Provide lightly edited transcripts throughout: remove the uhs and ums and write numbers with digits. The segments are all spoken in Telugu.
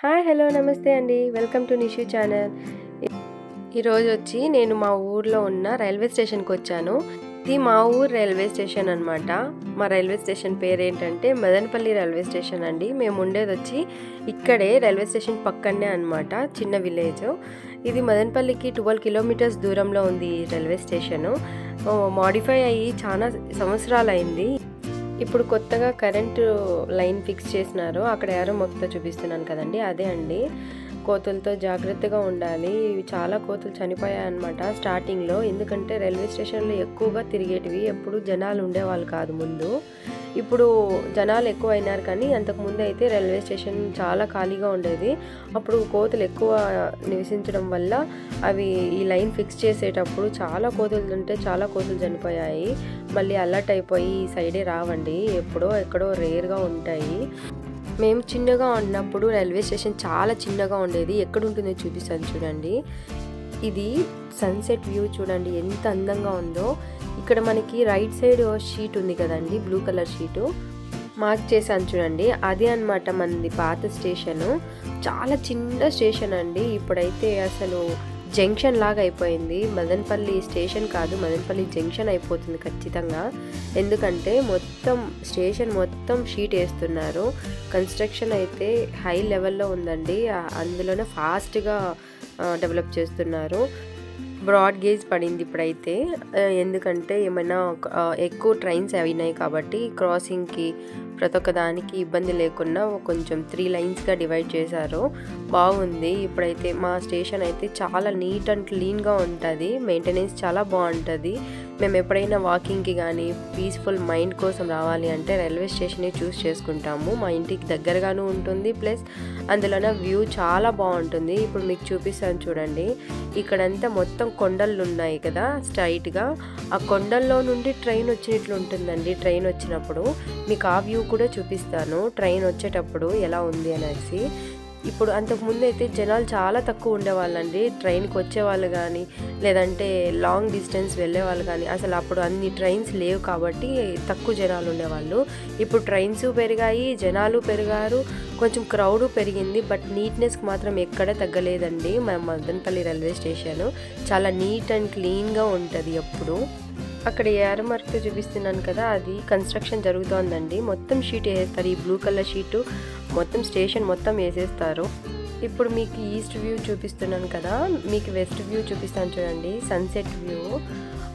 హాయ్ హలో నమస్తే అండి. Welcome to Nishu channel. ఈరోజు వచ్చి నేను మా ఊర్లో ఉన్న రైల్వే స్టేషన్కి వచ్చాను. ఇది మా ఊరు రైల్వే స్టేషన్ అనమాట. మా రైల్వే స్టేషన్ పేరు ఏంటంటే మదనపల్లి రైల్వే స్టేషన్ అండి. మేము ఉండేది వచ్చి ఇక్కడే రైల్వే స్టేషన్ పక్కనే అనమాట, చిన్న విలేజ్. ఇది మదనపల్లికి 12 కిలోమీటర్స్ దూరంలో ఉంది ఈ రైల్వే స్టేషను. మాడిఫై అయ్యి చాలా సంవత్సరాలు అయింది. ఇప్పుడు కొత్తగా కరెంటు లైన్ ఫిక్స్ చేసినారు. అక్కడ ఎవరో మొక్కతో చూపిస్తున్నాను కదండి, అదే అండి. కోతులతో జాగ్రత్తగా ఉండాలి. చాలా కోతులు చనిపోయాయి అన్నమాట స్టార్టింగ్లో. ఎందుకంటే రైల్వే స్టేషన్లో ఎక్కువగా తిరిగేటివి, ఎప్పుడు జనాలు ఉండేవాళ్ళు కాదు ముందు. ఇప్పుడు జనాలు ఎక్కువ అయినారు, కానీ అంతకుముందు అయితే రైల్వే స్టేషన్ చాలా ఖాళీగా ఉండేది. అప్పుడు కోతులు ఎక్కువ నివసించడం వల్ల అవి ఈ లైన్ ఫిక్స్ చేసేటప్పుడు చాలా కోతులు ఉంటే చాలా కోతులు చనిపోయాయి. మళ్ళీ అలర్ట్ అయిపోయి ఈ సైడే రావండి, ఎప్పుడో ఎక్కడో రేర్గా ఉంటాయి. మేము చిన్నగా ఉన్నప్పుడు రైల్వే స్టేషన్ చాలా చిన్నగా ఉండేది. ఎక్కడ ఉంటుందో చూపిస్తాను చూడండి. ఇది సన్సెట్ వ్యూ చూడండి ఎంత అందంగా ఉందో. ఇక్కడ మనకి రైట్ సైడ్ షీట్ ఉంది కదండి, బ్లూ కలర్ షీటు మార్క్ చేశాను చూడండి, అదే అనమాట మనది పాత స్టేషను. చాలా చిన్న స్టేషన్ అండి. ఇప్పుడైతే అసలు జంక్షన్ లాగా అయిపోయింది. మదనపల్లి స్టేషన్ కాదు, మదనపల్లి జంక్షన్ అయిపోతుంది ఖచ్చితంగా. ఎందుకంటే మొత్తం స్టేషన్ మొత్తం షీట్ వేస్తున్నారు. కన్స్ట్రక్షన్ అయితే హై లెవెల్లో ఉందండి. అందులోనే ఫాస్ట్గా డెవలప్ చేస్తున్నారు. బ్రాడ్ గేజ్ పడింది ఇప్పుడైతే. ఎందుకంటే ఏమైనా ఎక్కువ ట్రైన్స్ అయినాయి కాబట్టి క్రాసింగ్కి ప్రతి ఒక్క దానికి ఇబ్బంది లేకుండా కొంచెం 3 లైన్స్గా డివైడ్ చేశారు. బాగుంది. ఇప్పుడైతే మా స్టేషన్ అయితే చాలా నీట్ అండ్ క్లీన్గా ఉంటుంది. మెయింటెనెన్స్ చాలా బాగుంటుంది. మేము ఎప్పుడైనా వాకింగ్కి కానీ పీస్ఫుల్ మైండ్ కోసం రావాలి అంటే రైల్వే స్టేషనే చూస్ చేసుకుంటాము. మా ఇంటికి దగ్గరగాను ఉంటుంది, ప్లస్ అందులోనే వ్యూ చాలా బాగుంటుంది. ఇప్పుడు మీకు చూపిస్తాను చూడండి. ఇక్కడంతా మొత్తం కొండలు ఉన్నాయి కదా స్ట్రైట్గా. ఆ కొండల్లో నుండి ట్రైన్ వచ్చినట్లు ఉంటుందండి. ట్రైన్ వచ్చినప్పుడు మీకు ఆ వ్యూ కూడా చూపిస్తాను, ట్రైన్ వచ్చేటప్పుడు ఎలా ఉంది అనేసి. ఇప్పుడు అంతకుముందు అయితే జనాలు చాలా తక్కువ ఉండేవాళ్ళండి. ట్రైన్కి వచ్చేవాళ్ళు కానీ లేదంటే లాంగ్ డిస్టెన్స్ వెళ్ళేవాళ్ళు కానీ. అసలు అప్పుడు అన్ని ట్రైన్స్ లేవు కాబట్టి తక్కువ జనాలు ఉండేవాళ్ళు. ఇప్పుడు ట్రైన్స్ పెరిగాయి, జనాలు పెరిగారు, కొంచెం క్రౌడ్ పెరిగింది. బట్ నీట్నెస్కి మాత్రం ఎక్కడ తగ్గలేదండి. మన మదనపల్లి రైల్వే స్టేషన్ చాలా నీట్ అండ్ క్లీన్గా ఉంటుంది ఎప్పుడు. అక్కడ ఏఆర్ మార్క్తో చూపిస్తున్నాను కదా, అది కన్స్ట్రక్షన్ జరుగుతోందండి. మొత్తం షీట్ వేసేస్తారు. ఈ బ్లూ కలర్ షీటు మొత్తం స్టేషన్ మొత్తం వేసేస్తారు. ఇప్పుడు మీకు ఈస్ట్ వ్యూ చూపిస్తున్నాను కదా, మీకు వెస్ట్ వ్యూ చూపిస్తాను చూడండి, సన్సెట్ వ్యూ.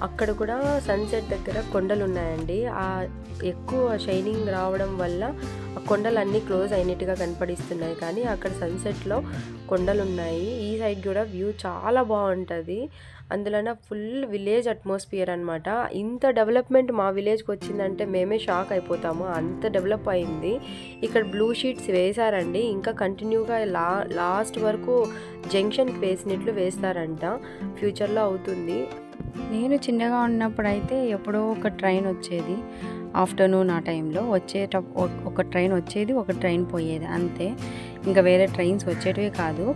అక్కడ కూడా సన్సెట్ దగ్గర కొండలు ఉన్నాయండి. ఆ ఎక్కువ షైనింగ్ రావడం వల్ల ఆ కొండలు అన్నీ క్లోజ్ అయినట్టుగా కనపడిస్తున్నాయి, కానీ అక్కడ సన్సెట్లో కొండలు ఉన్నాయి. ఈ సైడ్ కూడా వ్యూ చాలా బాగుంటుంది. అందులోనే ఫుల్ విలేజ్ అట్మాస్ఫియర్ అనమాట. ఇంత డెవలప్మెంట్ మా విలేజ్కి వచ్చిందంటే మేమే షాక్ అయిపోతాము, అంత డెవలప్ అయింది. ఇక్కడ బ్లూ షీట్స్ వేశారండి, ఇంకా కంటిన్యూగా లాస్ట్ వరకు జంక్షన్కి వేసినట్లు వేస్తారంట. ఫ్యూచర్లో అవుతుంది. నేను చిన్నగా ఉన్నప్పుడు అయితే ఎప్పుడో ఒక ట్రైన్ వచ్చేది ఆఫ్టర్నూన్. ఆ టైంలో ఒక ట్రైన్ వచ్చేది, ఒక ట్రైన్ పోయేది అంతే. ఇంకా వేరే ట్రైన్స్ వచ్చేటివి కాదు.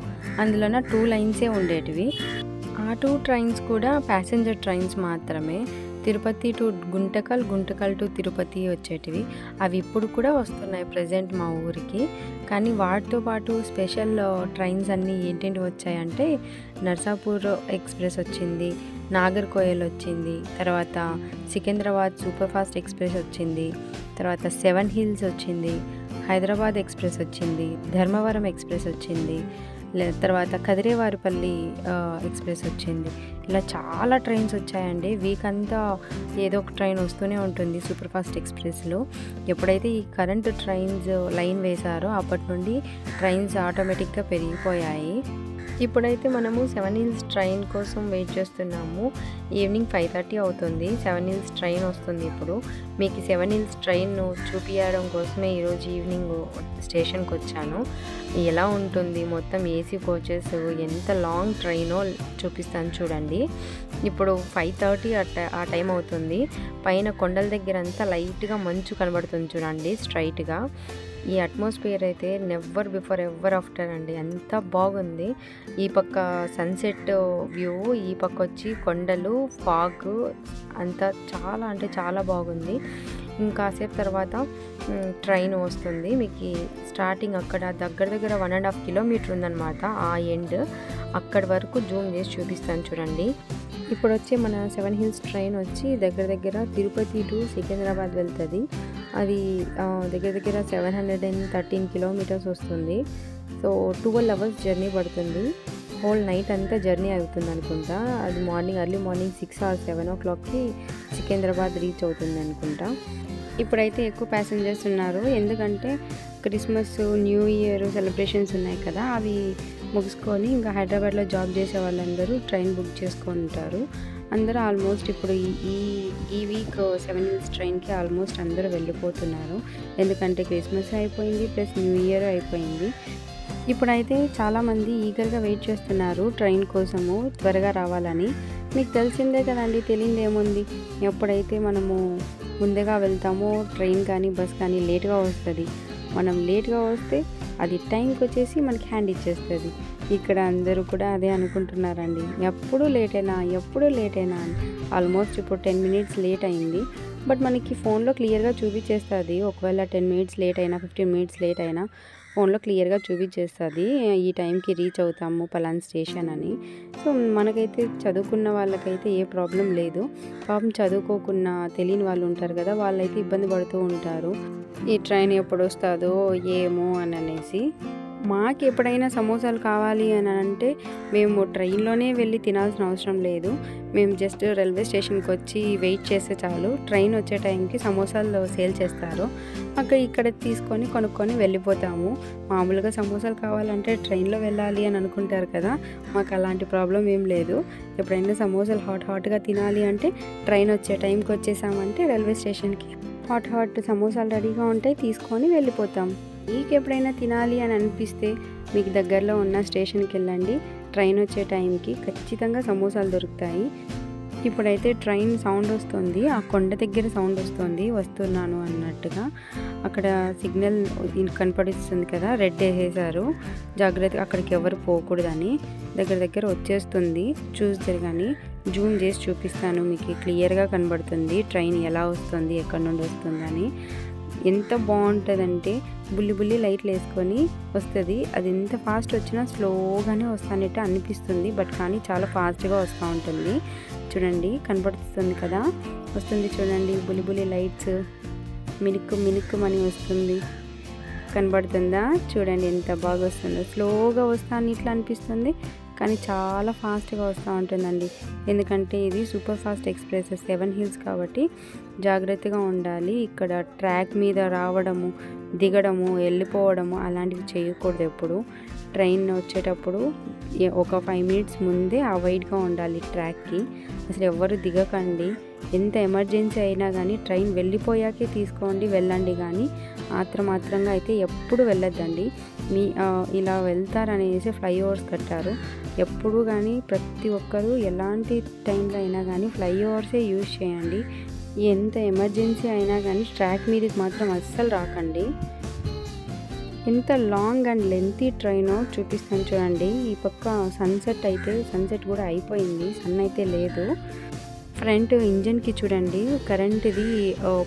అందులోన 2 లైన్సే ఉండేటివి. ఆ 2 ట్రైన్స్ కూడా ప్యాసింజర్ ట్రైన్స్ మాత్రమే. తిరుపతి టు గుంటకల్, గుంటకల్ టు తిరుపతి వచ్చేటివి. అవి ఇప్పుడు కూడా వస్తున్నాయి ప్రజెంట్ మా ఊరికి. కానీ వాటితో పాటు స్పెషల్ ట్రైన్స్ అన్నీ ఏంటంటే వచ్చాయంటే నర్సాపూర్ ఎక్స్ప్రెస్ వచ్చింది, నాగర్కోయల్ వచ్చింది, తర్వాత సికింద్రాబాద్ సూపర్ ఫాస్ట్ ఎక్స్ప్రెస్ వచ్చింది, తర్వాత 7 హిల్స్ వచ్చింది, హైదరాబాద్ ఎక్స్ప్రెస్ వచ్చింది, ధర్మవరం ఎక్స్ప్రెస్ వచ్చింది, తర్వాత కదిరేవారిపల్లి ఎక్స్ప్రెస్ వచ్చింది. ఇలా చాలా ట్రైన్స్ వచ్చాయండి. వీక్ అంతా ఏదో ఒక ట్రైన్ వస్తూనే ఉంటుంది సూపర్ ఫాస్ట్ ఎక్స్ప్రెస్లో. ఎప్పుడైతే ఈ కరెంటు ట్రైన్స్ లైన్ వేశారో అప్పటి నుండి ట్రైన్స్ ఆటోమేటిక్గా పెరిగిపోయాయి. ఇప్పుడైతే మనము 7 హిల్స్ ట్రైన్ కోసం వెయిట్ చేస్తున్నాము. ఈవినింగ్ 5:30 అవుతుంది. 7 హిల్స్ ట్రైన్ వస్తుంది ఇప్పుడు. మీకు 7 హిల్స్ ట్రైన్ చూపించడం కోసమే ఈరోజు ఈవినింగ్ స్టేషన్కి వచ్చాను. ఎలా ఉంటుంది మొత్తం ఏసీ కోచెస్, ఎంత లాంగ్ ట్రైనో చూపిస్తాను చూడండి. ఇప్పుడు 5:30 ఆ టైం అవుతుంది. పైన కొండల దగ్గర అంతా లైట్గా మంచు కనబడుతుంది చూడండి స్ట్రైట్గా. ఈ అట్మాస్ఫియర్ అయితే నెవర్ బిఫోర్ ఎవర్ ఆఫ్టర్ అండి, అంత బాగుంది. ఈ పక్క సన్సెట్ వ్యూ, ఈ పక్క వచ్చి కొండలు, ఫాగ్, అంతా చాలా అంటే చాలా బాగుంది. ఇంకాసేపు తర్వాత ట్రైన్ వస్తుంది. మీకు స్టార్టింగ్ అక్కడ దగ్గర 1.5 కిలోమీటర్ ఉందన్నమాట. ఆ ఎండ్ అక్కడి వరకు జూమ్ చేసి చూపిస్తాను చూడండి. ఇప్పుడు వచ్చే మన 7 హిల్స్ ట్రైన్ వచ్చి దగ్గర తిరుపతి టు సికింద్రాబాద్ వెళ్తుంది. అది దగ్గర 713 కిలోమీటర్స్ వస్తుంది. సో 12 అవర్స్ జర్నీ పడుతుంది. హోల్ నైట్ అంతా జర్నీ అవుతుంది అనుకుంటా. అది ఎర్లీ మార్నింగ్ 6 or 7 o'clockకి సికింద్రాబాద్ రీచ్ అవుతుంది అనుకుంటా. ఇప్పుడైతే ఎక్కువ ప్యాసింజర్స్ ఉన్నారు, ఎందుకంటే క్రిస్మస్, న్యూ ఇయర్ సెలబ్రేషన్స్ ఉన్నాయి కదా, అవి ముగుసుకొని ఇంకా హైదరాబాద్లో జాబ్ చేసే వాళ్ళందరూ ట్రైన్ బుక్ చేసుకొని ఉంటారు. అందరూ ఆల్మోస్ట్ ఇప్పుడు ఈ వీక్ 7 హిల్స్ ట్రైన్కి ఆల్మోస్ట్ అందరూ వెళ్ళిపోతున్నారు, ఎందుకంటే క్రిస్మస్ అయిపోయింది ప్లస్ న్యూ ఇయర్ అయిపోయింది. ఇప్పుడైతే చాలామంది ఈగర్గా వెయిట్ చేస్తున్నారు ట్రైన్ కోసము, త్వరగా రావాలని. మీకు తెలిసిందే కదండి, తెలియదు ఏముంది. ఎప్పుడైతే మనము ముందుగా వెళ్తామో ట్రైన్ కానీ బస్ కానీ లేట్గా వస్తుంది. మనం లేట్గా వస్తే అది టైంకి వచ్చేసి మనకి హ్యాండ్ ఇచ్చేస్తుంది. ఇక్కడ అందరూ కూడా అదే అనుకుంటున్నారండి, ఎప్పుడు లేట్ అయినా అని. ఆల్మోస్ట్ ఇప్పుడు 10 minutes లేట్ అయింది. బట్ మనకి ఫోన్లో క్లియర్గా చూపించేస్తుంది. ఒకవేళ 10 minutes లేట్ అయినా 15 minutes లేట్ అయినా ఫోన్లో క్లియర్గా చూపించేస్తుంది ఈ టైంకి రీచ్ అవుతాము పలానా స్టేషన్ అని. సో మనకైతే చదువుకున్న వాళ్ళకైతే ఏ ప్రాబ్లం లేదు. పాపం చదువుకోకున్న తెలియని వాళ్ళు ఉంటారు కదా, వాళ్ళైతే ఇబ్బంది పడుతూ ఉంటారు, ఈ ట్రైన్ ఎప్పుడు వస్తుందో ఏమో అని అనేసి. మాకు ఎప్పుడైనా సమోసాలు కావాలి అని అంటే మేము ట్రైన్లోనే వెళ్ళి తినాల్సిన అవసరం లేదు. మేము జస్ట్ రైల్వే స్టేషన్కి వచ్చి వెయిట్ చేస్తే చాలు, ట్రైన్ వచ్చే టైంకి సమోసాలు సేల్ చేస్తారు, ఇక్కడ తీసుకొని కొనుక్కొని వెళ్ళిపోతాము. మామూలుగా సమోసాలు కావాలంటే ట్రైన్లో వెళ్ళాలి అని అనుకుంటారు కదా, మాకు అలాంటి ప్రాబ్లం ఏం లేదు. ఎప్పుడైనా సమోసాలు హాట్గా తినాలి అంటే ట్రైన్ వచ్చే టైంకి వచ్చేసామంటే రైల్వే స్టేషన్కి హాట్ సమోసాలు రెడీగా ఉంటాయి, తీసుకొని వెళ్ళిపోతాం. మీకు ఎప్పుడైనా తినాలి అని అనిపిస్తే మీకు దగ్గరలో ఉన్న స్టేషన్కి వెళ్ళండి, ట్రైన్ వచ్చే టైంకి ఖచ్చితంగా సమోసాలు దొరుకుతాయి. ఇప్పుడైతే ట్రైన్ సౌండ్ వస్తుంది, ఆ కొండ దగ్గర సౌండ్ వస్తుంది, వస్తున్నాను అన్నట్టుగా. అక్కడ సిగ్నల్ కనపడిస్తుంది కదా, రెడ్ వేసేసారు, జాగ్రత్తగా అక్కడికి ఎవరు పోకూడదని. దగ్గర వచ్చేస్తుంది, చూస్తే కానీ జూమ్ చేసి చూపిస్తాను, మీకు క్లియర్గా కనబడుతుంది ట్రైన్ ఎలా వస్తుంది, ఎక్కడి నుండి వస్తుందని. ఎంత బాగుంటుందంటే బుల్లి లైట్లు వేసుకొని వస్తుంది. అది ఎంత ఫాస్ట్ వచ్చినా స్లోగానే వస్తానట్టు అనిపిస్తుంది, బట్ కానీ చాలా ఫాస్ట్గా వస్తూ ఉంటుంది. చూడండి కనబడుతుంది కదా, వస్తుంది చూడండి, బుల్లి లైట్స్ మినుక్కు మని వస్తుంది, కనబడుతుందా? చూడండి ఎంత బాగా వస్తుందో. స్లోగా వస్తాను ఇట్లా అనిపిస్తుంది, కానీ చాలా ఫాస్ట్గా వస్తూ ఉంటుందండి, ఎందుకంటే ఇది సూపర్ ఫాస్ట్ ఎక్స్ప్రెస్ 7 హిల్స్ కాబట్టి జాగ్రత్తగా ఉండాలి. ఇక్కడ ట్రాక్ మీద రావడము, దిగడము, వెళ్ళిపోవడము అలాంటివి చేయకూడదు. ఎప్పుడు ట్రైన్ వచ్చేటప్పుడు ఒక 5 minutes ముందే అవాయిడ్గా ఉండాలి ట్రాక్కి. అసలు ఎవరు దిగకండి, ఎంత ఎమర్జెన్సీ అయినా కానీ ట్రైన్ వెళ్ళిపోయాకే తీసుకోండి, వెళ్ళండి, కానీ మాత్రంగా అయితే ఎప్పుడు వెళ్ళొద్దండి. ఇలా వెళ్తారనేసి ఫ్లైఓవర్స్ కట్టారు, ఎప్పుడు కానీ ప్రతి ఒక్కరూ ఎలాంటి టైంలో అయినా కానీ ఫ్లైఓవర్సే యూజ్ చేయండి. ఎంత ఎమర్జెన్సీ అయినా కానీ ట్రాక్ మీదకి మాత్రం అస్సలు రాకండి. ఎంత లాంగ్ అండ్ లెంతీ ట్రైనో చూపిస్తాను చూడండి. ఈ పక్క సన్సెట్ కూడా అయిపోయింది, సన్ అయితే లేదు. ఫ్రంట్ ఇంజన్కి చూడండి కరెంట్ది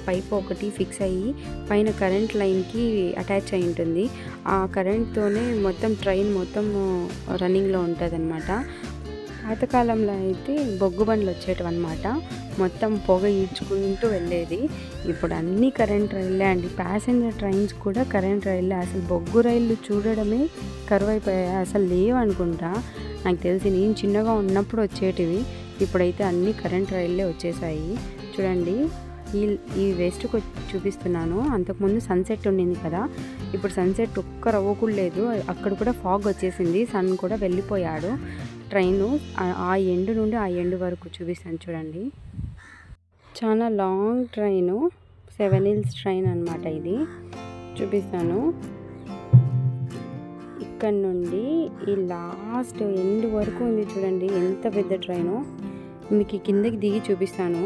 పైప్ ఒకటి ఫిక్స్ అయ్యి పైన కరెంట్ లైన్కి అటాచ్ అయి ఉంటుంది. ఆ కరెంట్తోనే మొత్తం ట్రైన్ మొత్తం రన్నింగ్లో ఉంటుంది అనమాట. పాతకాలంలో అయితే బొగ్గు బండ్లు వచ్చేటివి అనమాట, మొత్తం పొగ ఈడ్చుకుంటూ వెళ్ళేది. ఇప్పుడు అన్నీ కరెంట్ రైళ్ళే అండి, ప్యాసింజర్ ట్రైన్స్ కూడా కరెంట్ రైళ్ళే. అసలు బొగ్గు రైళ్ళు చూడడమే కరువైపోయాయి, అసలు లేవనుకుంటా. నాకు తెలిసి నేను చిన్నగా ఉన్నప్పుడు వచ్చేటివి, ఇప్పుడైతే అన్నీ కరెంట్ రైళ్ళే వచ్చేసాయి. చూడండి ఈ వెస్ట్కి చూపిస్తున్నాను, అంతకుముందు సన్సెట్ ఉండింది కదా, ఇప్పుడు సన్సెట్ ఒక్క రవ్వ కూడా లేదు, అక్కడ కూడా ఫాగ్ వచ్చేసింది, సన్ కూడా వెళ్ళిపోయాడు. ట్రైను ఆ ఎండ్ నుండి ఆ ఎండ్ వరకు చూపిస్తాను చూడండి. చాలా లాంగ్ ట్రైను, 7 హిల్స్ ట్రైన్ అనమాట ఇది, చూపిస్తాను. ఇక్కడ నుండి ఈ లాస్ట్ ఎండ్ వరకు ఉంది చూడండి, ఎంత పెద్ద ట్రైను. మీకు కిందకి దిగి చూపిస్తాను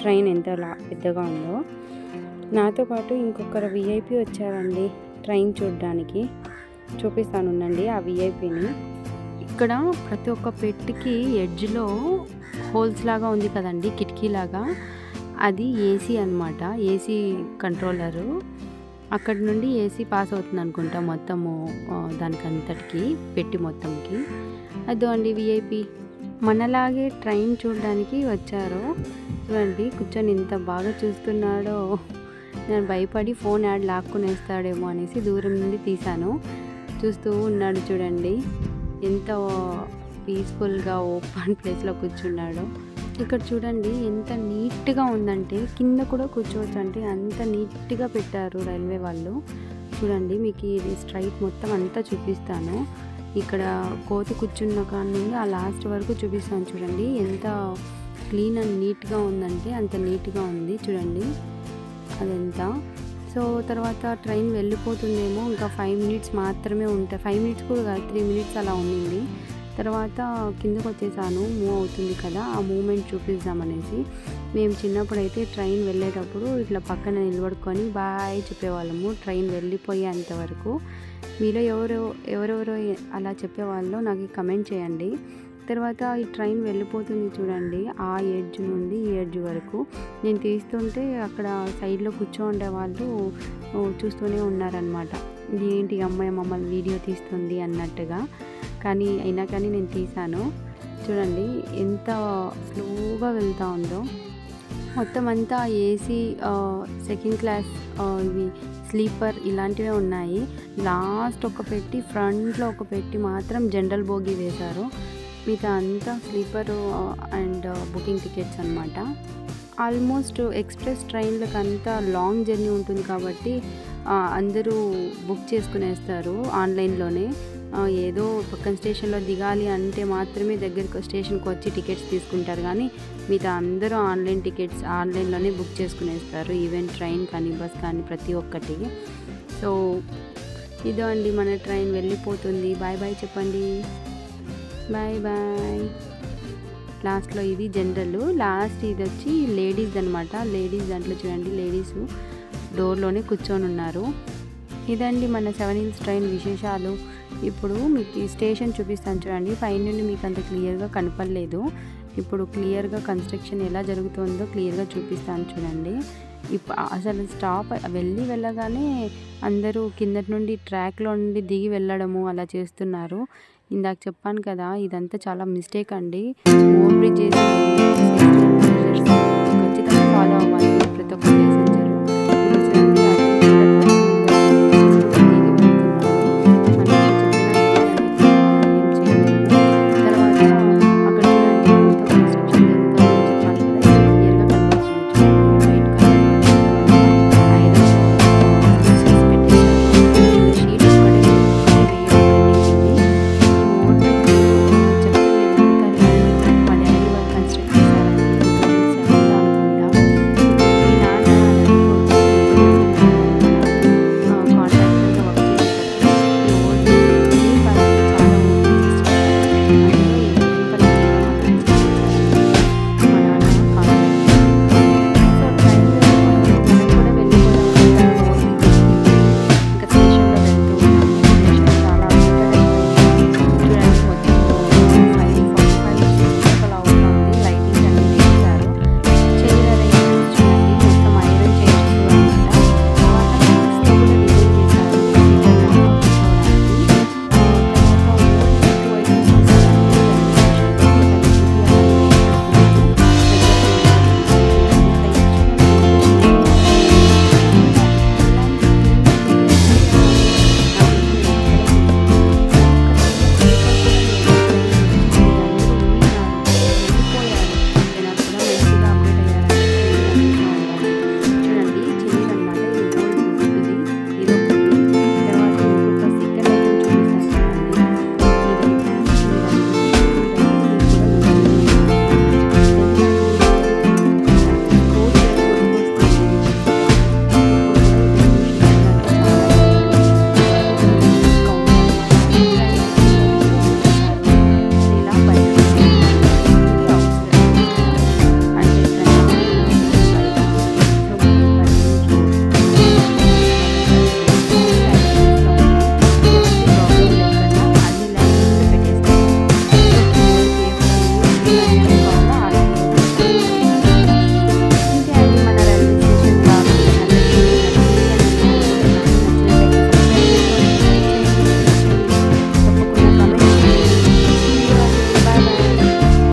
ట్రైన్ ఎంత పెద్దగా ఉందో. నాతో పాటు ఇంకొకరు విఐపి వచ్చారండి ట్రైన్ చూడడానికి, చూపిస్తాను ఉండండి ఆ విఐపిని. ఇక్కడ ప్రతి ఒక్క పెట్టికి ఎడ్జ్లో హోల్స్ లాగా ఉంది కదండి, కిటికీ లాగా, అది ఏసీ అనమాట, ఏసీ కంట్రోలరు. అక్కడి నుండి ఏసీ పాస్ అవుతుంది అనుకుంటా మొత్తము దానికి అంతటికి పెట్టి మొత్తంకి. అదో అండి విఐపి మనలాగే ట్రైన్ చూడడానికి వచ్చారు. చూడండి కూర్చొని ఇంత బాగా చూస్తున్నాడో, నేను భయపడి ఫోన్ యాడ్ లాక్కునేస్తాడేమో అనేసి దూరం నుండి తీశాను. చూస్తూ ఉన్నాడు చూడండి, ఎంత పీస్ఫుల్గా ఓపెన్ ప్లేస్లో కూర్చున్నాడో. ఇక్కడ చూడండి ఎంత నీట్గా ఉందంటే, కింద కూడా కూర్చోవచ్చు అంటే అంత నీట్గా పెట్టారు రైల్వే వాళ్ళు. చూడండి మీకు ఇది స్ట్రైట్ మొత్తం అంతా చూపిస్తాను. ఇక్కడ కోతి కూర్చున్న కాడ నుండి ఆ లాస్ట్ వరకు చూపిస్తాను. చూడండి ఎంత క్లీన్ అండ్ నీట్గా ఉందంటే అంత నీట్గా ఉంది చూడండి అదంతా. సో తర్వాత ట్రైన్ వెళ్ళిపోతుందేమో, ఇంకా 5 మినిట్స్ మాత్రమే ఉంటాయి. 5 మినిట్స్ కూడా కాదు, 3 మినిట్స్ అలా ఉండింది. తర్వాత కిందకు వచ్చేసాను, మూవ్ అవుతుంది కదా, ఆ మూమెంట్ చూపిద్దామనేసి. మేము చిన్నప్పుడు అయితే ట్రైన్ వెళ్ళేటప్పుడు ఇట్లా పక్కన నిలబడుకొని బాయ్ చెప్పేవాళ్ళము ట్రైన్ వెళ్ళిపోయేంత వరకు. మీలో ఎవరెవరో అలా చెప్పేవాళ్ళో నాకు కమెంట్ చేయండి. తర్వాత ఈ ట్రైన్ వెళ్ళిపోతుంది చూడండి, ఆ ఎడ్జ్ నుండి ఈ ఎడ్జ్ వరకు. నేను తీస్తుంటే అక్కడ సైడ్లో కూర్చోండే వాళ్ళు చూస్తూనే ఉన్నారనమాట, ఏంటి అమ్మాయి మమ్మల్ని వీడియో తీస్తుంది అన్నట్టుగా. అయినా కానీ నేను తీశాను. చూడండి ఎంత స్లోగా వెళ్తూ ఉందో. మొత్తం అంతా ఏసీ, సెకండ్ క్లాస్, ఇవి స్లీపర్ ఇలాంటివే ఉన్నాయి. లాస్ట్ ఒక పెట్టి, ఫ్రంట్లో ఒక పెట్టి మాత్రం జనరల్ బోగి వేశారు. మిగతా అంతా స్లీపరు అండ్ బుకింగ్ టికెట్స్ అనమాట. ఆల్మోస్ట్ ఎక్స్ప్రెస్ ట్రైన్లకు అంతా లాంగ్ జర్నీ ఉంటుంది కాబట్టి అందరూ బుక్ చేసుకునేస్తారు ఆన్లైన్లోనే. ఏదో పక్కన స్టేషన్లో దిగాలి అంటే మాత్రమే దగ్గరికి స్టేషన్కి వచ్చి టికెట్స్ తీసుకుంటారు, కానీ మిగతా అందరూ ఆన్లైన్లోనే బుక్ చేసుకునేస్తారు. ఈవెన్ ట్రైన్ కానీ బస్ కానీ ప్రతి ఒక్కటి. సో ఇదో అండి మన ట్రైన్ వెళ్ళిపోతుంది. బాయ్ బాయ్ చెప్పండి, బాయ్ బాయ్. లాస్ట్లో ఇది జనరల్, లాస్ట్ ఇది వచ్చి లేడీస్ అనమాట. లేడీస్ దాంట్లో చూడండి, లేడీస్ డోర్లోనే కూర్చొని ఉన్నారు. ఇదండి మన 7 Hills ట్రైన్ విశేషాలు. ఇప్పుడు మీకు ఈ స్టేషన్ చూపిస్తాను చూడండి. పైన నుండి మీకు అంత క్లియర్గా కనపడలేదు, ఇప్పుడు క్లియర్గా కన్స్ట్రక్షన్ ఎలా జరుగుతుందో క్లియర్గా చూపిస్తాను చూడండి. అసలు స్టాప్ వెళ్ళగానే అందరూ కిందటి నుండి ట్రాక్లో నుండి దిగి వెళ్ళడము అలా చేస్తున్నారు. ఇందాక చెప్పాను కదా, ఇదంతా చాలా మిస్టేక్ అండి. ఓవర్ బ్రిడ్జ్ ఖచ్చితంగా ఫాలో అవ్వాలి ప్రతి ఒక్క ప్లేస్.